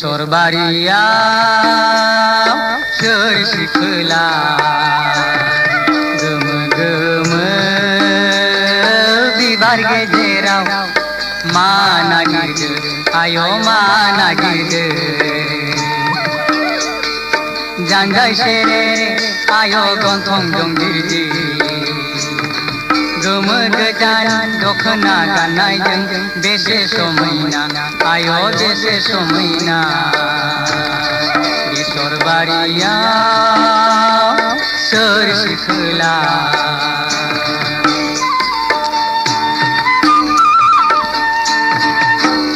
बेसर बारिया सोर सिखोला गोमो गोमो बिबार गेजेराव मा नागिरदो आय' मा नागिरदो जानजाय सेरे आय' गन्थं दं गिदिर गोमो गोजान दखना गाननायजों बेसे समायना आय' बेसे समायना बेसर बारियाव सोर सिखोला।